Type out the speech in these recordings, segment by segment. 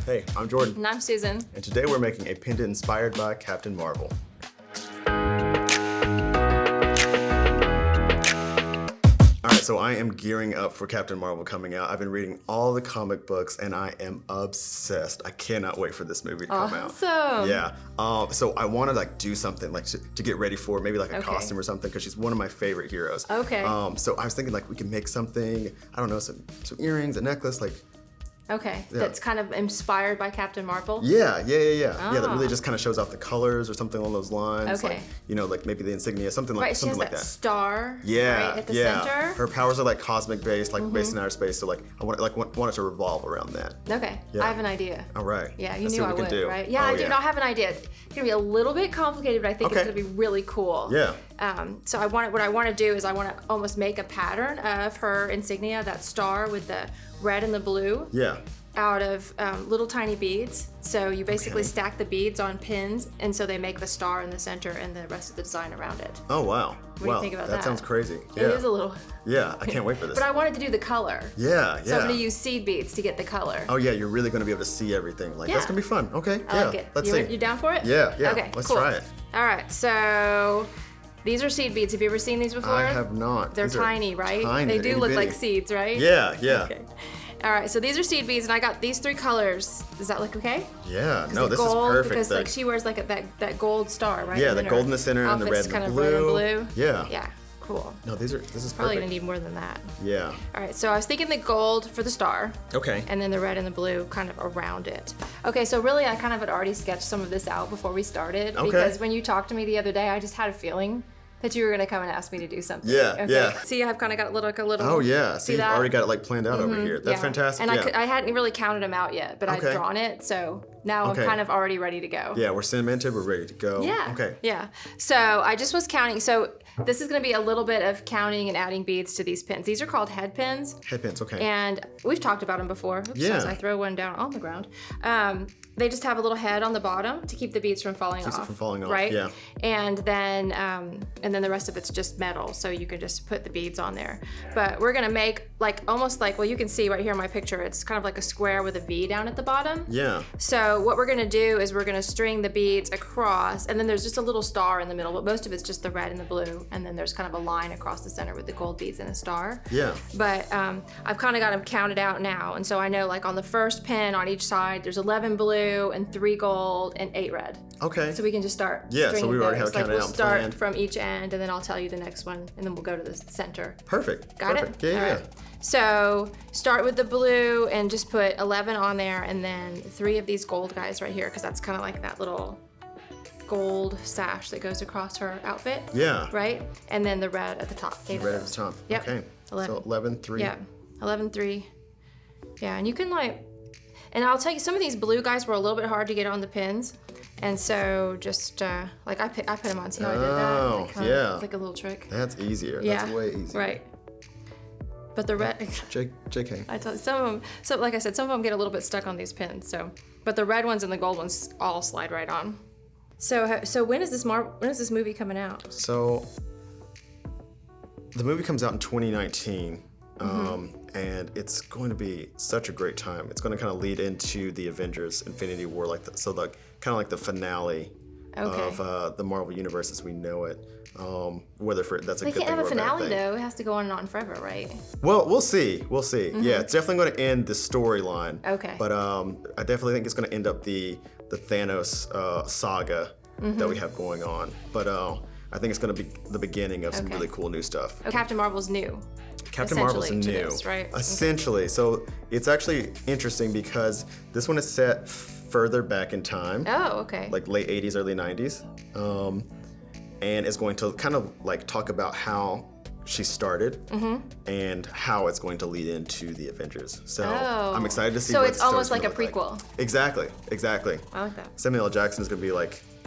Hey, I'm Jordan. And I'm Susan. And today we're making a pendant inspired by Captain Marvel. Alright, so I am gearing up for Captain Marvel coming out. I've been reading all the comic books and I am obsessed. I cannot wait for this movie to come out. Awesome. Yeah. So I want to do something to get ready for, maybe a costume or something, because she's one of my favorite heroes. Okay. So I was thinking we can make something, I don't know, some earrings, a necklace, Okay, yeah. That's kind of inspired by Captain Marvel? Yeah. Oh. Yeah, that really just kind of shows off the colors or something along those lines. Okay. Maybe the insignia, something like Right, she has that. Star Yeah, right at the center. Her powers are cosmic based, based in outer space. So I want it to revolve around that. Okay, Yeah. I have an idea. All right. Yeah, you Let's see knew what I we would, can do. right? Yeah, Oh, I do not have an idea. It's gonna be a little bit complicated, but I think it's Okay. gonna be really cool. Yeah. So what I want to do is I want to almost make a pattern of her insignia, that star with the red and the blue. Yeah. Out of little tiny beads. So you basically Okay. stack the beads on pins, and so they make the star in the center and the rest of the design around it. Oh wow. What do you think about that? That sounds crazy. It is a little. Yeah, I can't wait for this. But I wanted to do the color. Yeah. So I'm gonna use seed beads to get the color. Oh yeah, you're really gonna be able to see everything. Yeah. That's gonna be fun. Okay. I like it. Let's you, see. You down for it? Yeah. Okay. Let's cool. try it. All right. So these are seed beads. Have you ever seen these before? I have not. They're These are tiny, right? Tiny. They do look like itty-bitty. seeds, right? Yeah. Okay. All right, so these are seed beads, and I got these 3 colors. Does that look okay? Yeah. No, The this gold, is perfect. Because she wears that gold star, right? Yeah, And the then gold her in the center and the red outfit's and kind the of red and blue. blue. Yeah. Yeah, cool. No, this is Probably perfect. gonna need more than that. Yeah. All right, so I was thinking the gold for the star, Okay. and then the red and the blue kind of around it. Okay, so really I kind of had already sketched some of this out before we started, Okay. because when you talked to me the other day, I just had a feeling that you were gonna come and ask me to do something. Yeah, Okay. yeah. See, I've kind of got a little. Oh yeah. See You've that? already got it planned out over here. That's Yeah. fantastic. And yeah. I hadn't really counted them out yet, but Okay. I'd drawn it, so now Okay. I'm kind of already ready to go. Yeah, we're cemented. We're ready to go. Yeah. Okay. Yeah. So I just was counting. So this is going to be a little bit of counting and adding beads to these pins. These are called head pins. Head pins. Okay. And we've talked about them before. Oops, Yeah. as I throw one down on the ground. They just have a little head on the bottom to keep the beads from falling Keeps off. it from falling off, Right? yeah. And then the rest of it's just metal, so you can just put the beads on there. But we're gonna make almost well, you can see right here in my picture, it's kind of like a square with a V down at the bottom. Yeah. So what we're gonna do is we're gonna string the beads across, and then there's just a little star in the middle, but most of it's just the red and the blue, and then there's kind of a line across the center with the gold beads and a star. Yeah. But I've kind of got them counted out now, and so I know on the first pin on each side, there's 11 blue and 3 gold and 8 red. Okay. So we can just start Yeah, so stringing we already have those. it counted We'll out and start planned. from each end, and then I'll tell you the next one, and then we'll go to the center. Perfect. Got Perfect. it? Yeah. All Yeah. right. So start with the blue and just put 11 on there, and then 3 of these gold guys right here, because that's kind of like that little gold sash that goes across her outfit. Yeah. Right? And then the red at the top. Eight Red of at the those. top. Yep. Okay. 11. So 11, 3. Yeah. 11, 3. Yeah, and you can and I'll tell you, some of these blue guys were a little bit hard to get on the pins. And so just I put them on. See how I did that? Oh, yeah. It's like a little trick. That's easier. Yeah. That's way easier. Right. But the red, JK. I tell some of them. So like I said, some of them get a little bit stuck on these pins. So, but the red ones and the gold ones all slide right on. So when is this movie coming out? So the movie comes out in 2019. And it's going to be such a great time. It's going to kind of lead into the Avengers Infinity War, kind of like the finale of the Marvel Universe as we know it. Whether that's a We good can't thing have a or a bad finale thing. though. It has to go on and on forever, right? Well, we'll see. We'll see. Yeah, it's definitely going to end the storyline. Okay. But I definitely think it's going to end up the Thanos saga that we have going on. But I think it's going to be the beginning of some really cool new stuff. Captain Marvel's new. Captain Marvel's new. Essentially to this, right? Essentially. So it's actually interesting because this one is set further back in time. Oh, okay. Like late 80s, early 90s. And is going to kind of talk about how she started and how it's going to lead into the Avengers. So I'm excited to see So what it's the story's almost like a gonna look prequel. Exactly. I like that. Samuel L. Jackson is going to be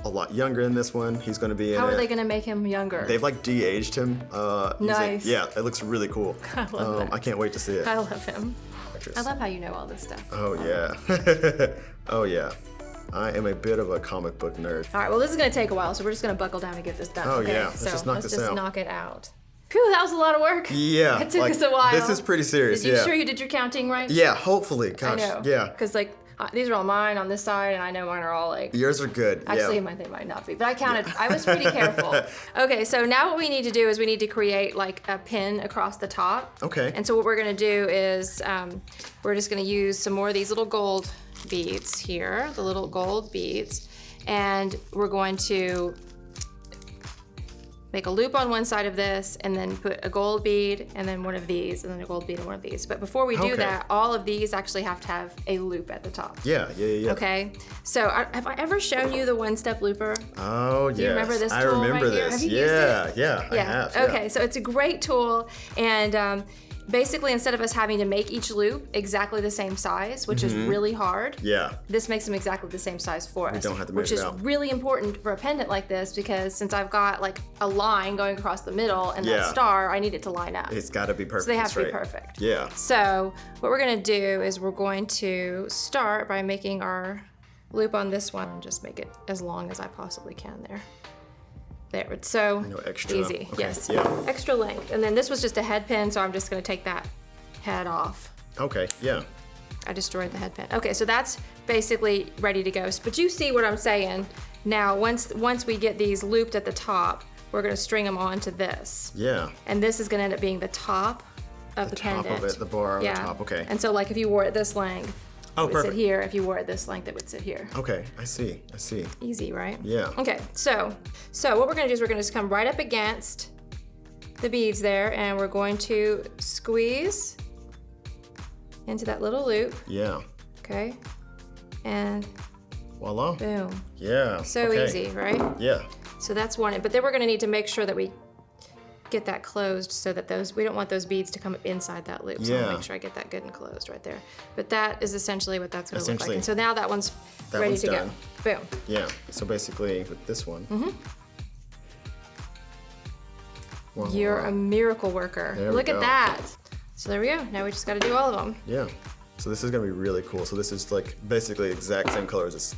a lot younger in this one. He's going to be in How it. are they going to make him younger? They've de-aged him. Nice. Yeah, it looks really cool. I love that. I can't wait to see it. I love him. Actress. I love how you know all this stuff. Oh yeah. Oh yeah. I am a bit of a comic book nerd. All right, well, this is going to take a while, so we're just going to buckle down and get this done. Oh, okay? yeah. Let's just knock this out. knock it out. Phew, that was a lot of work. Yeah. It took us a while. This is pretty serious. Did you yeah. sure you did your counting right? Yeah, hopefully. Gosh. I know. Yeah. Because These are all mine on this side, and I know mine are all like... Yours are good. Actually, they might not be, but I counted. I was pretty careful. Okay, so now what we need to do is we need to create like a pin across the top. Okay. And so what we're gonna do is we're just gonna use some more of these little gold beads here, the little gold beads, and we're going to make a loop on one side of this and then put a gold bead and then one of these and then a gold bead and one of these. But before we do that, all of these actually have to have a loop at the top. Yeah. Okay, so have I ever shown you the one-step looper? Oh, yes. Do you remember this tool I remember right here? this. Have you used it? Yeah, I have. Okay, so it's a great tool, and basically instead of us having to make each loop exactly the same size, which is really hard, this makes them exactly the same size for us. We don't have to which measure is it out. really important for a pendant like this, because since I've got like a line going across the middle and that star, I need it to line up. It's got to be perfect. So they have to be perfect. Yeah. So what we're gonna do is we're going to start by making our loop on this one and just make it as long as I possibly can there. There, it's so extra. easy. Okay. Yes, Yeah. extra length. And then this was just a head pin, so I'm just gonna take that head off. Okay, yeah. I destroyed the head pin. Okay, so that's basically ready to go. But you see what I'm saying. Now, once we get these looped at the top, we're gonna string them onto this. Yeah. And this is gonna end up being the top of the pendant. Top of it, the bar on the top, okay. And so like if you wore it this length, it would perfect. sit here. If you wore it this length, it would sit here. Okay, I see. Easy, right? Yeah. Okay, so what we're gonna do is we're gonna just come right up against the beads there, and we're going to squeeze into that little loop. Yeah. Okay. And voila. boom. Yeah. So easy, right? Yeah. So that's one. But then we're gonna need to make sure that we get that closed so that we don't want those beads to come up inside that loop. So I'll make sure I get that good and closed right there. But that is essentially what that's gonna look like. And so now that one's ready to done. go. Boom. Yeah. So basically with this one. Wow. You're a miracle worker. Look at that. So there we go. Now we just gotta do all of them. Yeah. So this is gonna be really cool. So this is like basically the exact same colors as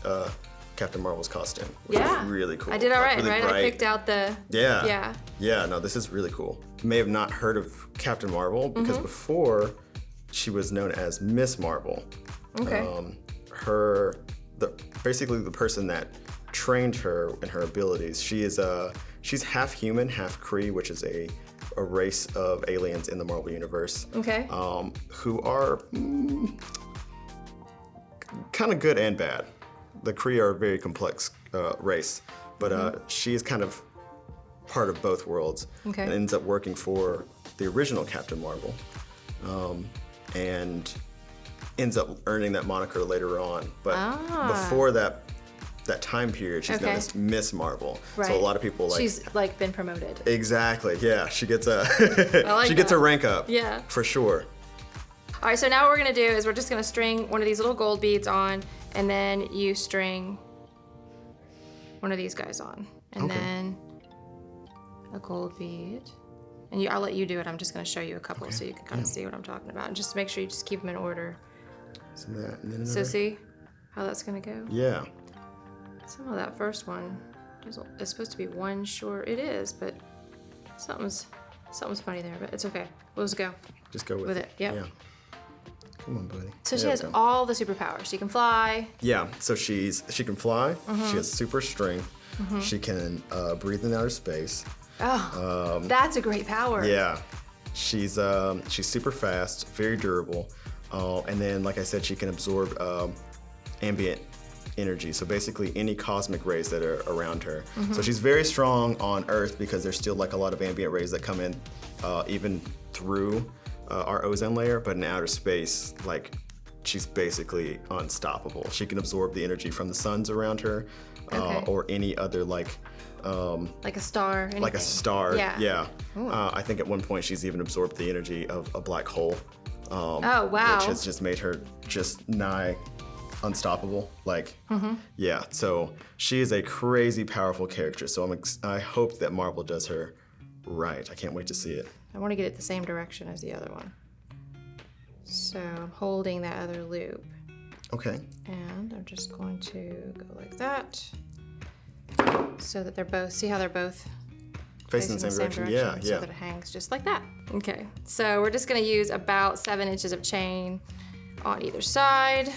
Captain Marvel's costume, which is really cool. I did all right, really right? bright. I picked out the... Yeah. No, this is really cool. You may have not heard of Captain Marvel because before she was known as Miss Marvel. Okay. Basically the person that trained her in her abilities. She's half human, half Kree, which is a race of aliens in the Marvel universe. Okay. Who are kind of good and bad. The Kree are a very complex race, but she is kind of part of both worlds. Okay. And ends up working for the original Captain Marvel, and ends up earning that moniker later on. But before that time period, she's known as Miss Marvel. Right. So a lot of people she's like been promoted. Exactly. Yeah, she gets a like gets a rank up. Yeah. For sure. All right, so now what we're gonna do is we're just gonna string one of these little gold beads on, and then you string one of these guys on, and then a gold bead. And I'll let you do it. I'm just gonna show you a couple so you can kind of see what I'm talking about. And just make sure you just keep them in order. So that, and then So see how that's gonna go? Yeah. Some of that first one is supposed to be one short. It is, but something's funny there. But it's okay. We'll just go. Just go with it. Yep. Yeah. Come on, buddy. So she has all the superpowers. She can fly. Yeah. So she can fly. She has super strength. She can breathe in outer space. Oh, that's a great power. Yeah. She's super fast, very durable, and then like I said, she can absorb ambient energy. So basically any cosmic rays that are around her. So she's very strong on Earth because there's still like a lot of ambient rays that come in even through our ozone layer, but in outer space, like she's basically unstoppable. She can absorb the energy from the suns around her or any other like a star. Anything. Like a star. Yeah. I think at one point she's even absorbed the energy of a black hole. Oh wow. Which has just made her just nigh unstoppable. Like, yeah. So she is a crazy powerful character. So I hope that Marvel does her right. I can't wait to see it. I want to get it the same direction as the other one. So I'm holding that other loop. Okay. And I'm just going to go like that. So that they're both, see how they're both facing the same direction? Yeah. So that it hangs just like that. Okay, so we're just gonna use about 7 inches of chain on either side.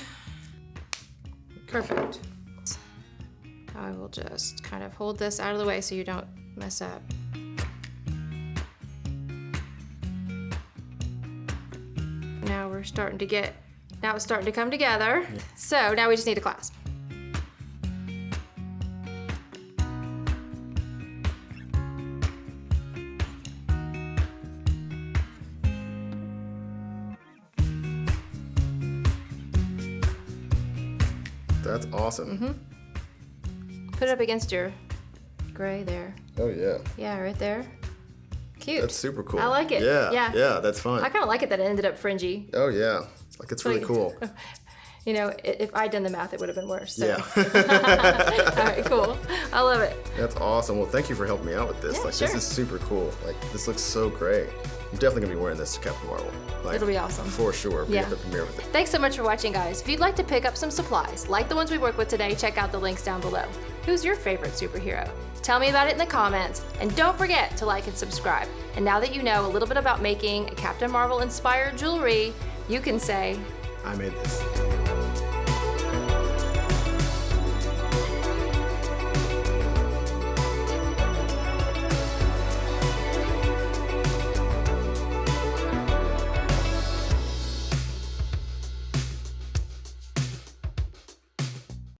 Perfect. I will just kind of hold this out of the way so you don't mess up. Now it's starting to come together. Yeah. So now we just need a clasp. That's awesome. Mm-hmm. Put it up against your gray there. Oh yeah. Yeah, right there. Cute. That's super cool. I like it. Yeah. Yeah. Yeah, that's fun. I kind of like it that it ended up fringy. Oh yeah. Like it's really cool. You know, if I'd done the math, it would have been worse. So. Yeah. All right, cool. I love it. That's awesome. Well, thank you for helping me out with this. Yeah, like, sure. This is super cool. Like, this looks so great. I'm definitely gonna be wearing this to Captain Marvel. Like, it'll be awesome. For sure. Be Yeah. at the premiere with it. Thanks so much for watching, guys. If you'd like to pick up some supplies, like the ones we work with today, check out the links down below. Who's your favorite superhero? Tell me about it in the comments, and don't forget to like and subscribe. And now that you know a little bit about making Captain Marvel inspired jewelry, you can say, I made this.